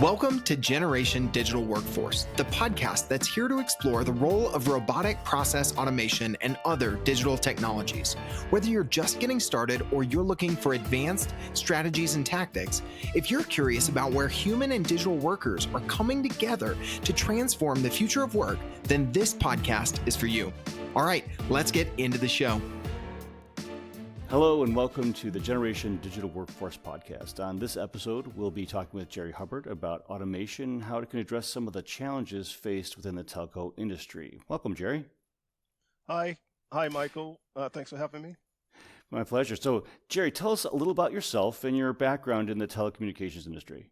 Welcome to Generation Digital Workforce, the podcast that's here to explore the role of robotic process automation and other digital technologies. Whether you're just getting started or you're looking for advanced strategies and tactics, if you're curious about where human and digital workers are coming together to transform the future of work, then this podcast is for you. All right, let's get into the show. Hello and welcome to the Generation Digital Workforce Podcast. On this episode, we'll be talking with Jerry Hubbard about automation and how it can address some of the challenges faced within the telco industry. Welcome, Jerry. Hi, Michael. Thanks for having me. My pleasure. So, Jerry, tell us a little about yourself and your background in the telecommunications industry.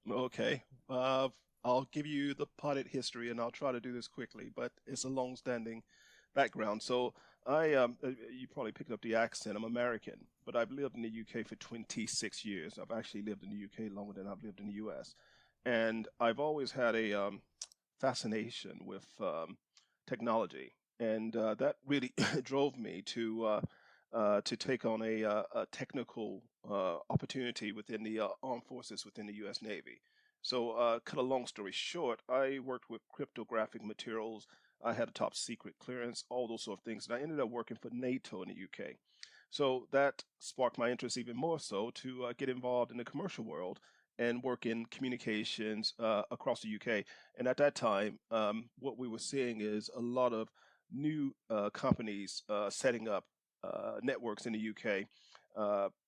Okay. I'll give you the potted history, and I'll try to do this quickly, but it's a long-standing background. So you probably picked up the accent. I'm American, but I've lived in the UK for 26 years. I've actually lived in the UK longer than I've lived in the US. And I've always had a fascination with technology. And that really drove me to take on a technical opportunity within the armed forces within the US Navy. So cut a long story short, I worked with cryptographic materials. I had a top secret clearance, all those sort of things. And I ended up working for NATO in the UK. So that sparked my interest even more so to get involved in the commercial world and work in communications across the UK. And at that time, what we were seeing is a lot of new companies setting up networks in the UK.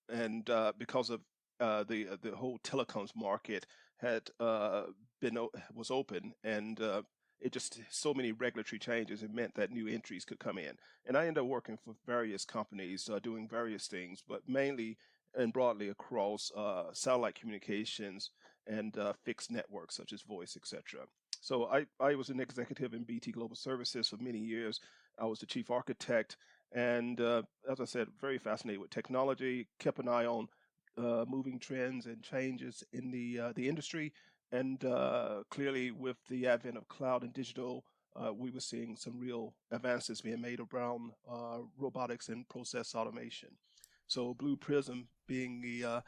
And because of the whole telecoms market had was open, and it just so many regulatory changes. It meant that new entries could come in, and I ended up working for various companies doing various things, but mainly and broadly across satellite communications and fixed networks such as voice, etc. So I was an executive in BT Global Services for many years. I was the chief architect, and as I said, very fascinated with technology. Kept an eye on moving trends and changes in the industry. And clearly, with the advent of cloud and digital, we were seeing some real advances being made around robotics and process automation. So Blue Prism being the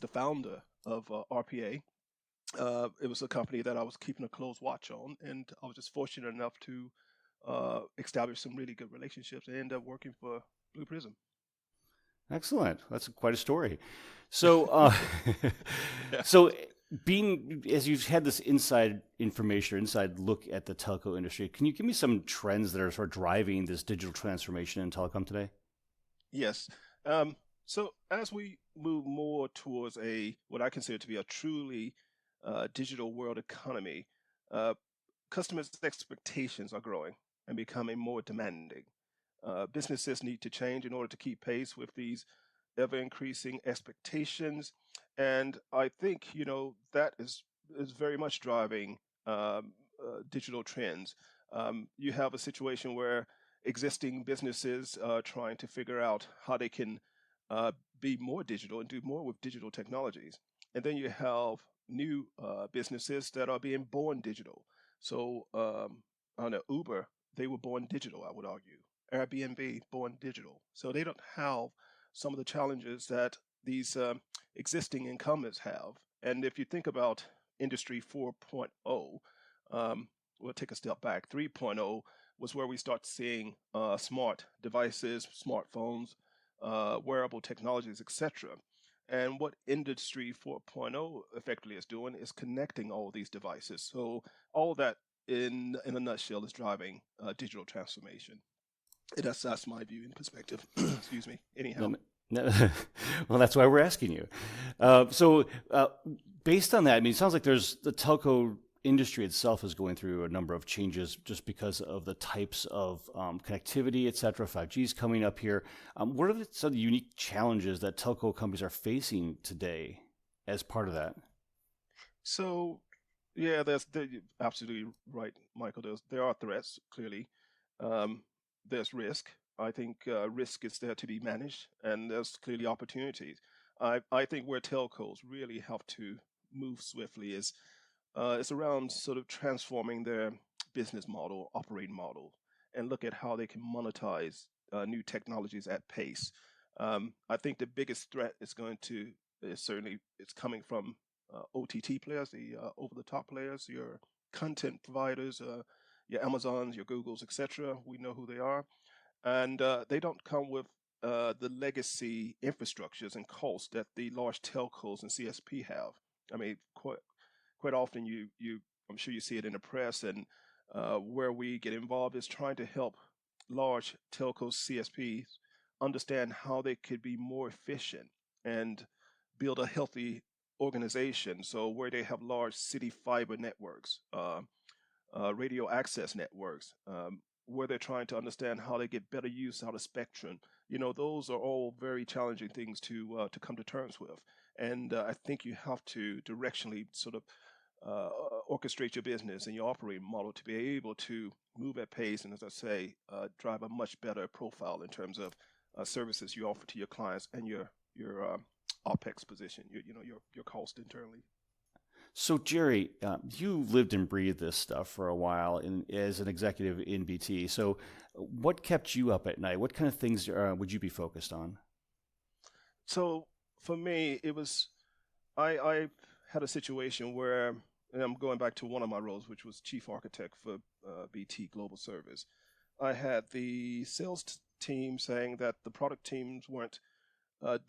founder of RPA, it was a company that I was keeping a close watch on, and I was just fortunate enough to establish some really good relationships and end up working for Blue Prism. Excellent. That's quite a story. So, so being, as you've had this inside information or inside look at the telco industry, can you give me some trends that are sort of driving this digital transformation in telecom today? Yes. So as we move more towards what I consider to be a truly digital world economy, customers' expectations are growing and becoming more demanding. Businesses need to change in order to keep pace with these ever-increasing expectations, and I think that is very much driving digital trends. You have a situation where existing businesses are trying to figure out how they can be more digital and do more with digital technologies, and then you have new businesses that are being born digital. So on Uber, they were born digital, I would argue. Airbnb, born digital. So they don't have some of the challenges that these existing incumbents have. And if you think about Industry 4.0, we'll take a step back. 3.0 was where we start seeing smart devices, smartphones, wearable technologies, etc. And what Industry 4.0 effectively is doing is connecting all these devices. So all that in a nutshell is driving digital transformation. That's my view and perspective. Excuse me. Anyhow. Well, that's why we're asking you. So based on that, I mean, it sounds like the telco industry itself is going through a number of changes just because of the types of connectivity, et cetera. 5G is coming up here. What are some of the unique challenges that telco companies are facing today as part of that? So, yeah, you're absolutely right, Michael. There are threats, clearly. There's risk. I think risk is there to be managed, and there's clearly opportunities. I think where telcos really have to move swiftly is it's around sort of transforming their business model, operating model, and look at how they can monetize new technologies at pace. I think the biggest threat is certainly it's coming from OTT players, the over-the-top players, your content providers, your Amazons, your Googles, etc. We know who they are, and they don't come with the legacy infrastructures and costs that the large telcos and CSP have. I mean, quite often I'm sure you see it in the press, and where we get involved is trying to help large telcos, CSPs understand how they could be more efficient and build a healthy organization. So where they have large city fiber networks, radio access networks, where they're trying to understand how they get better use out of spectrum. Those are all very challenging things to come to terms with. And I think you have to directionally sort of orchestrate your business and your operating model to be able to move at pace and, as I say, drive a much better profile in terms of services you offer to your clients and your OPEX position, your cost internally. So, Jerry, you lived and breathed this stuff for a while as an executive in BT. So, what kept you up at night? What kind of things would you be focused on? So, for me, it was I had a situation where, and I'm going back to one of my roles, which was chief architect for BT Global Service. I had the sales team saying that the product teams weren't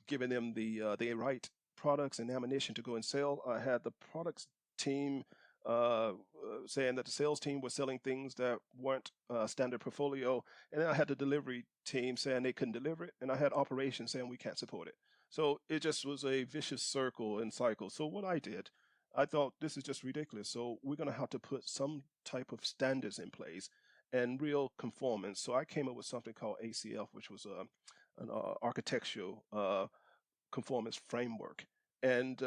giving them the right products and ammunition to go and sell. I had the products team saying that the sales team was selling things that weren't standard portfolio, and then I had the delivery team saying they couldn't deliver it, and I had operations saying we can't support it. So it just was a vicious circle and cycle. So what I did, I thought this is just ridiculous. So we're going to have to put some type of standards in place and real conformance. So I came up with something called ACF, which was an architectural conformance framework. And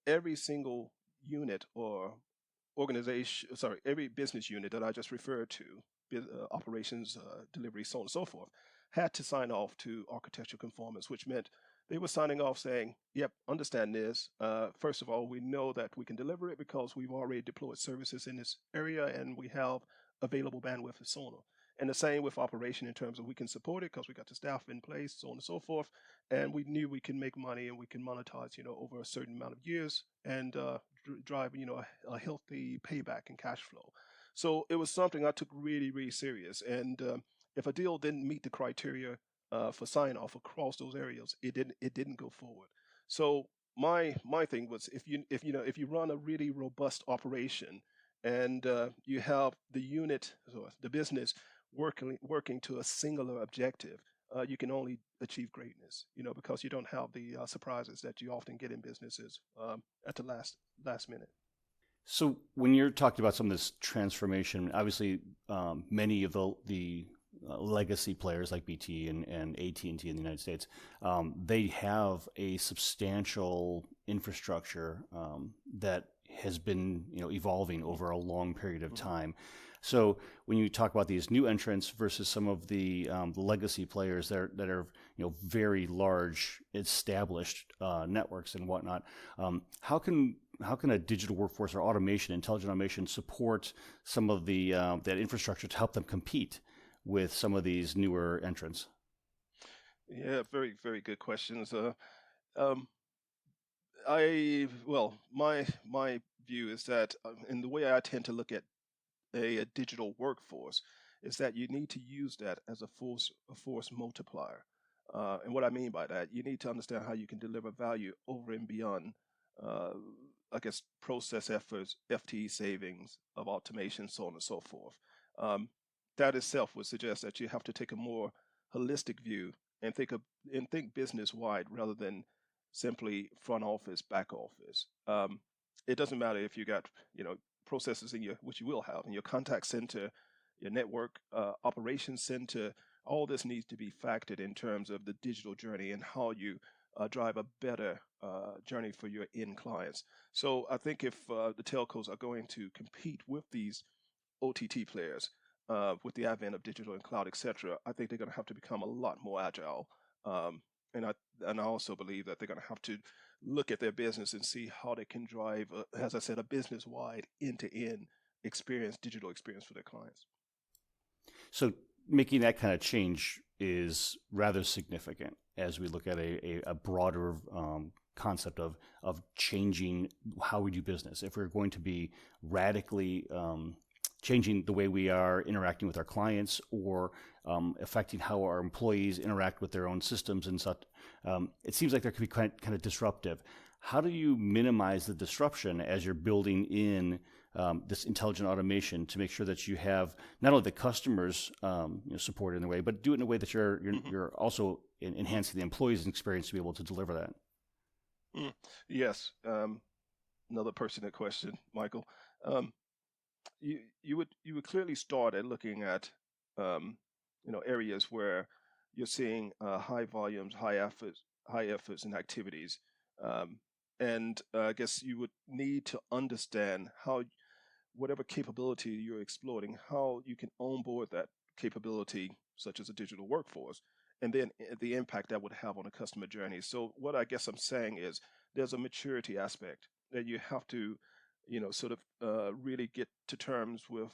every single unit or organization, sorry, every business unit that I just referred to, operations, delivery, so on and so forth, had to sign off to architectural conformance, which meant they were signing off saying, yep, understand this. First of all, we know that we can deliver it because we've already deployed services in this area and we have available bandwidth and so on. And the same with operation in terms of we can support it because we got the staff in place, so on and so forth. And we knew we can make money and we can monetize, over a certain amount of years and drive, a healthy payback and cash flow. So it was something I took really, really serious. And if a deal didn't meet the criteria for sign off across those areas, it didn't go forward. So my thing was if you run a really robust operation and you have the unit, so the business working to a singular objective, you can only achieve greatness, because you don't have the surprises that you often get in businesses at the last minute. So when you're talking about some of this transformation, obviously many of the legacy players like BT and AT&T in the United States, they have a substantial infrastructure that has been evolving over a long period of time. So when you talk about these new entrants versus some of the legacy players that are very large established networks and whatnot, how can a digital workforce or automation, intelligent automation, support some of the that infrastructure to help them compete with some of these newer entrants? Yeah, very, very good questions. My view is that, and the way I tend to look at a digital workforce is that you need to use that as a force multiplier. And what I mean by that, you need to understand how you can deliver value over and beyond, process efforts, FTE savings of automation, so on and so forth. That itself would suggest that you have to take a more holistic view and think business wide rather than simply front office, back office. It doesn't matter if you got processes which you will have in your contact center, your network operations center. All this needs to be factored in terms of the digital journey and how you drive a better journey for your end clients. So I think if the telcos are going to compete with these OTT players, with the advent of digital and cloud, etc., I think they're going to have to become a lot more agile. And I also believe that they're going to have to look at their business and see how they can drive, as I said, a business-wide end-to-end digital experience for their clients. So making that kind of change is rather significant as we look at a broader concept of changing how we do business. If we're going to be radically changing the way we are interacting with our clients, or affecting how our employees interact with their own systems and such, it seems like there could be kind of disruptive. How do you minimize the disruption as you're building in this intelligent automation to make sure that you have not only the customers supported in the way, but do it in a way that you're also enhancing the employees' experience to be able to deliver that? Yes. Another pertinent question, Michael. You would clearly start at looking at areas where you're seeing high volumes, high efforts and activities, and I guess you would need to understand how whatever capability you're exploiting, how you can onboard that capability, such as a digital workforce, and then the impact that would have on a customer journey. So what I guess I'm saying is there's a maturity aspect that you have to sort of really get to terms with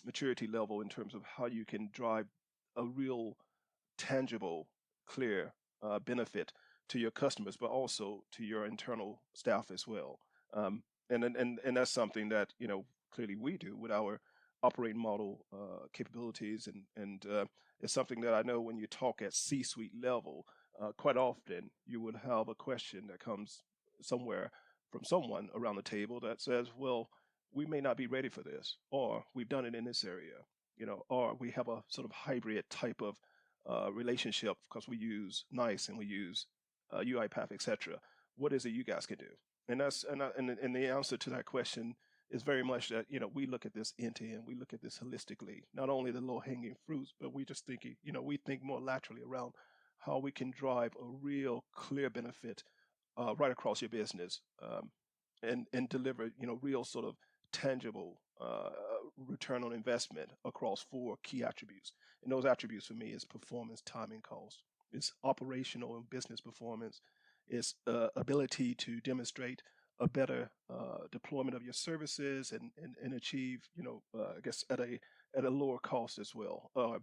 maturity level in terms of how you can drive a real tangible, clear benefit to your customers, but also to your internal staff as well. And that's something that clearly we do with our operating model capabilities, and it's something that I know when you talk at C-suite level, quite often you would have a question that comes somewhere from someone around the table that says, well, we may not be ready for this, or we've done it in this area, or we have a sort of hybrid type of relationship because we use NICE and we use UiPath, etc. What is it you guys can do? And and the answer to that question is very much that we look at this end to end, we look at this holistically, not only the low hanging fruits, but we just think we think more laterally around how we can drive a real clear benefit right across your business, and deliver real sort of tangible return on investment across 4 key attributes. And those attributes for me is performance, time, and cost. It's operational and business performance. It's ability to demonstrate a better deployment of your services and achieve I guess at a lower cost as well, a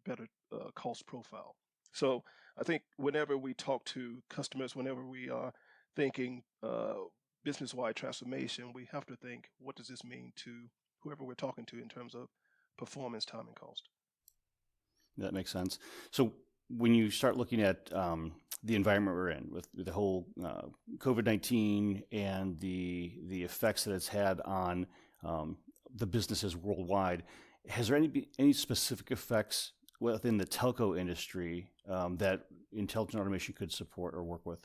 better cost profile. So I think whenever we talk to customers, whenever we are thinking business-wide transformation, we have to think, what does this mean to whoever we're talking to in terms of performance, time, and cost? That makes sense. So when you start looking at the environment we're in with the whole COVID-19 and the effects that it's had on the businesses worldwide, has there any specific effects within the telco industry that intelligent automation could support or work with?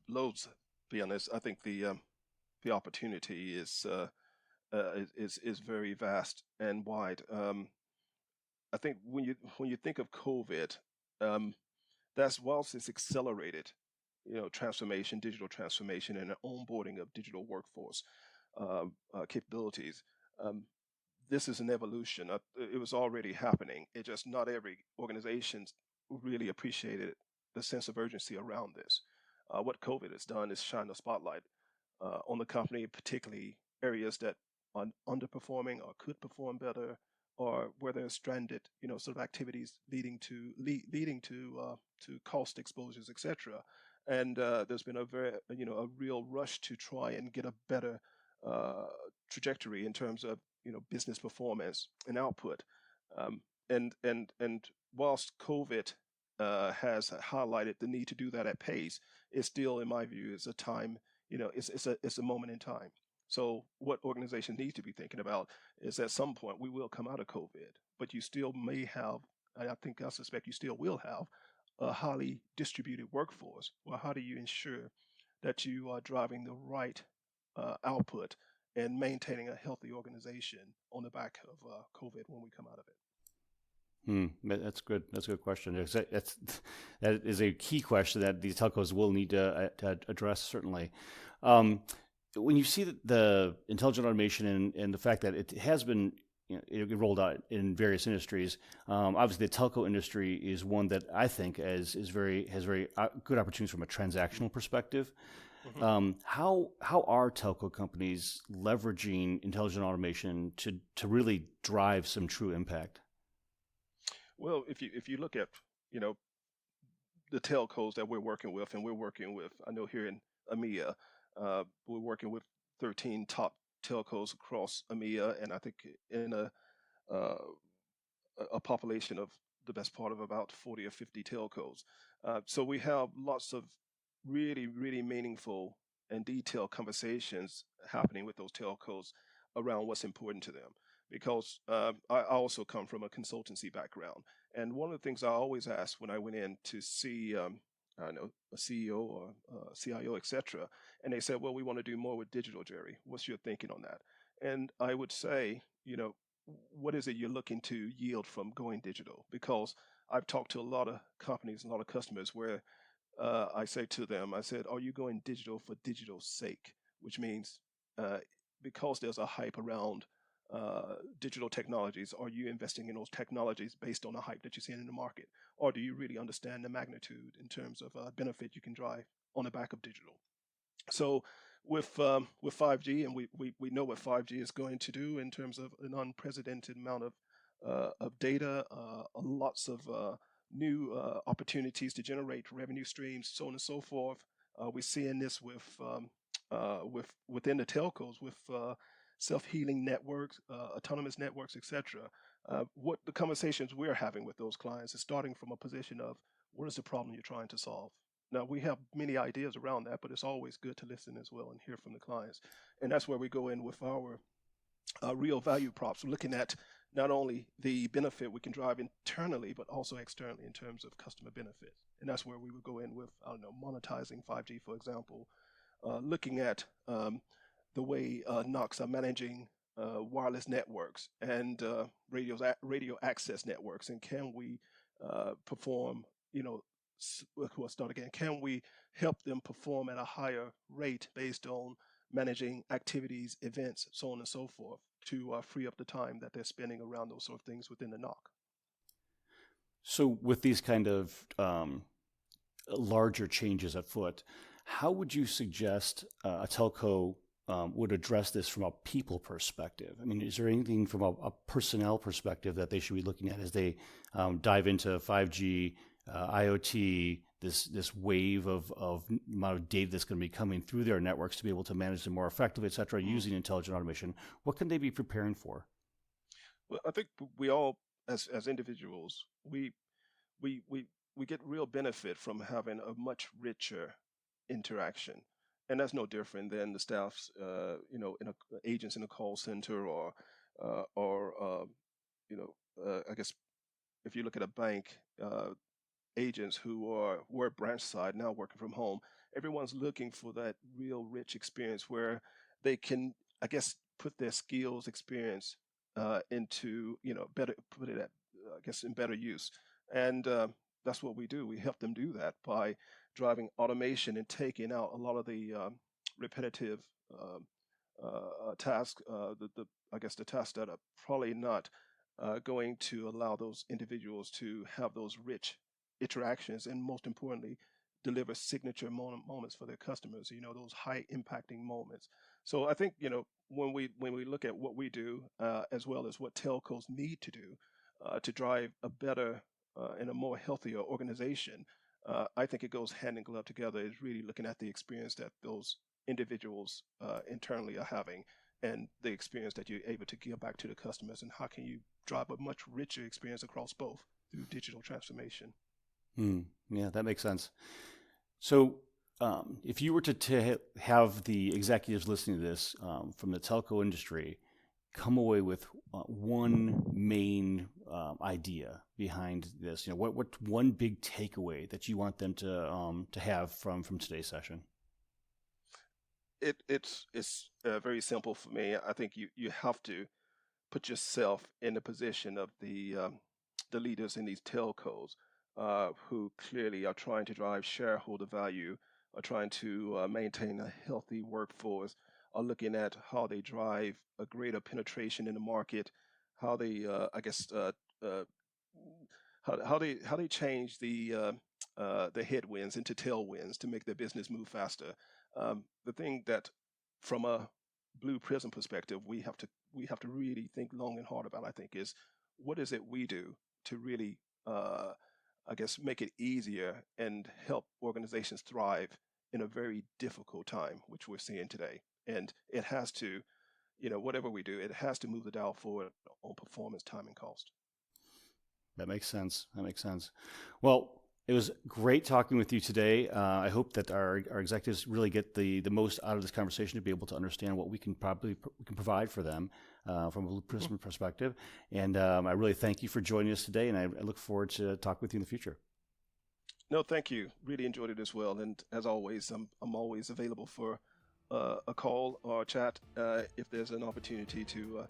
Loads, to be honest. I think the opportunity is very vast and wide. I think when you think of COVID, that's whilst it's accelerated, transformation, digital transformation, and the onboarding of digital workforce capabilities. This is an evolution. It was already happening. It just not every organization really appreciated the sense of urgency around this. What COVID has done is shine a spotlight on the company, particularly areas that are underperforming or could perform better, or where there's stranded, sort of activities leading to cost exposures, etc. And there's been a real rush to try and get a better trajectory in terms of business performance and output. And whilst COVID has highlighted the need to do that at pace, it still, in my view, is a time. It's a moment in time. So what organizations need to be thinking about is at some point we will come out of COVID, but you still may have, and I suspect you still will have, a highly distributed workforce. Well, how do you ensure that you are driving the right output and maintaining a healthy organization on the back of COVID when we come out of it? That's good. That's a good question. That is a key question that these telcos will need to address, certainly. When you see the intelligent automation and the fact that it has been it rolled out in various industries, obviously the telco industry is one that I think has very good opportunities from a transactional perspective. Mm-hmm. How are telco companies leveraging intelligent automation to really drive some true impact? Well, if you look at the telcos that we're working with, and we're working with, I know here in EMEA, we're working with 13 top telcos across EMEA, and I think in uh, a population of the best part of about 40 or 50 telcos. So we have lots of really, really meaningful and detailed conversations happening with those telcos around what's important to them. Because I also come from a consultancy background, and one of the things I always asked when I went in to see, I don't know, a CEO or a CIO, etc., and they said, "Well, we want to do more with digital, Jerry. What's your thinking on that?" And I would say, what is it you're looking to yield from going digital? Because I've talked to a lot of companies, a lot of customers where I say to them, I said, are you going digital for digital's sake? Which means uh, because there's a hype around digital technologies, are you investing in those technologies based on the hype that you're seeing in the market? Or do you really understand the magnitude in terms of benefit you can drive on the back of digital? So with 5G, and we know what 5G is going to do in terms of an unprecedented amount of data, lots of new opportunities to generate revenue streams, so on and so forth. We're seeing this with within the telcos with self-healing networks, autonomous networks, etc. What the conversations we're having with those clients is starting from a position of what is the problem you're trying to solve. Now, we have many ideas around that, but it's always good to listen as well and hear from the clients. And that's where we go in with our real value props, looking at not only the benefit we can drive internally, but also externally in terms of customer benefit. And that's where we would go in with, I don't know, monetizing 5G, for example, looking at the way NOCs are managing wireless networks and radio access networks, and can we perform, we'll start again. Can we help them perform at a higher rate based on managing activities, events, so on and so forth, to free up the time that they're spending around those sort of things within the NOC? So, with these kind of larger changes afoot, how would you suggest a telco would address this from a people perspective? I mean, is there anything from a personnel perspective that they should be looking at as they dive into 5G, IoT, this wave of amount of data that's going to be coming through their networks to be able to manage them more effectively, et cetera, using intelligent automation? What can they be preparing for? Well, I think we all, as individuals, we we get real benefit from having a much richer interaction, and that's no different than the staffs, agents in a call center, or I guess if you look at a bank, agents who were branch side now working from home, everyone's looking for that real rich experience where they can, I guess, put their skills, experience into, better put it at, I guess, in better use. And that's what we do. We help them do that by driving automation and taking out a lot of the repetitive tasks. I guess the tasks that are probably not going to allow those individuals to have those rich interactions, and most importantly, deliver signature moments for their customers, those high impacting moments. So I think, when we look at what we do, as well as what telcos need to do to drive a better and a more healthier organization, I think it goes hand in glove together, is really looking at the experience that those individuals internally are having, and the experience that you're able to give back to the customers, and how can you drive a much richer experience across both through digital transformation. Yeah, that makes sense. So if you were to have the executives listening to this from the telco industry come away with one main idea behind this, what one big takeaway that you want them to have from today's session? It's very simple for me. I think you have to put yourself in the position of the leaders in these telcos, who clearly are trying to drive shareholder value, are trying to maintain a healthy workforce, are looking at how they drive a greater penetration in the market, how they, how they change the headwinds into tailwinds to make their business move faster. The thing that, from a Blue Prism perspective, we have to really think long and hard about, I think, is what is it we do to really I guess, make it easier and help organizations thrive in a very difficult time, which we're seeing today. And it has to, whatever we do, it has to move the dial forward on performance, time, and cost. That makes sense. Well, it was great talking with you today. I hope that our executives really get the most out of this conversation to be able to understand what we can provide for them from a Blue Prism perspective. And I really thank you for joining us today, and I look forward to talking with you in the future. No, thank you. Really enjoyed it as well. And as always, I'm always available for a call or a chat if there's an opportunity to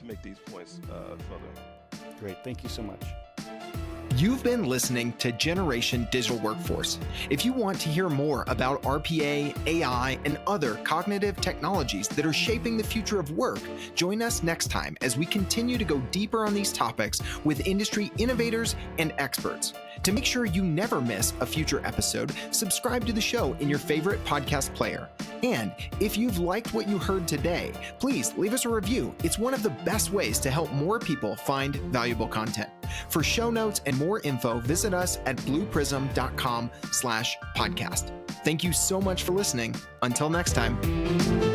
make these points further. Great. Thank you so much. You've been listening to Generation Digital Workforce. If you want to hear more about RPA, AI, and other cognitive technologies that are shaping the future of work, join us next time as we continue to go deeper on these topics with industry innovators and experts. To make sure you never miss a future episode, subscribe to the show in your favorite podcast player. And if you've liked what you heard today, please leave us a review. It's one of the best ways to help more people find valuable content. For show notes and more info, visit us at blueprism.com/podcast. Thank you so much for listening. Until next time.